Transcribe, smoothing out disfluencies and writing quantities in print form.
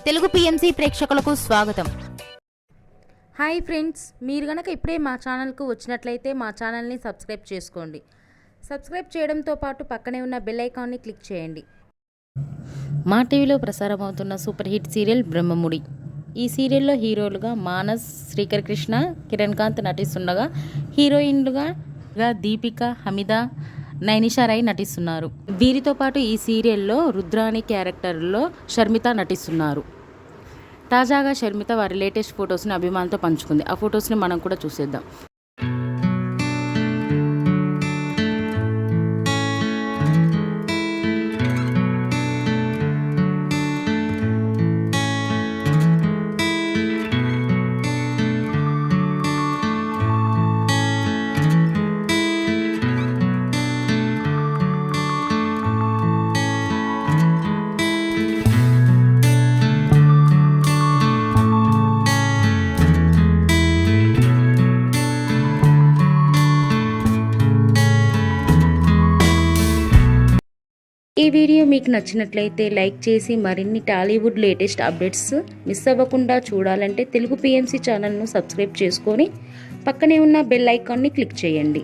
Telugu PMC ప్రేక్షకులకు స్వాగతం. Hi friends, మీరు గనక ఇప్పుడే మా ఛానల్కు వచ్చినట్లయితే మా ఛానల్ని సబ్స్క్రైబ్ చేసుకోండి. సబ్స్క్రైబ్ చేయడంతో పాటు పక్కనే ఉన్న బెల్ ఐకాన్ని క్లిక్ చేయండి. మా టీవీలో ప్రసారమవుతున్న సూపర్ హిట్ సీరియల్ బ్రహ్మముడి. ఈ సీరియల్లో హీరోలుగా మానస్, శ్రీకర్ కృష్ణ, కిరణ్ కాంత్ నటిస్తుండగా హీరోయిన్లుగా దీపిక, హమిద, నైనిషా రాయ్ నటిస్తున్నారు. వీరితో పాటు ఈ సీరియల్లో రుద్రాణి క్యారెక్టర్లో షర్మిత నటిస్తున్నారు. తాజాగా షర్మిత వారి లేటెస్ట్ ఫొటోస్ని అభిమానులతో పంచుకుంది. ఆ ఫొటోస్ని మనం కూడా చూసేద్దాం. ఈ వీడియో మీకు నచ్చినట్లయితే లైక్ చేసి మరిన్ని టాలీవుడ్ లేటెస్ట్ అప్డేట్స్ మిస్ అవ్వకుండా చూడాలంటే తెలుగు పిఎంసి ఛానల్ను సబ్స్క్రైబ్ చేసుకొని పక్కనే ఉన్న బెల్ ఐకాన్ని క్లిక్ చేయండి.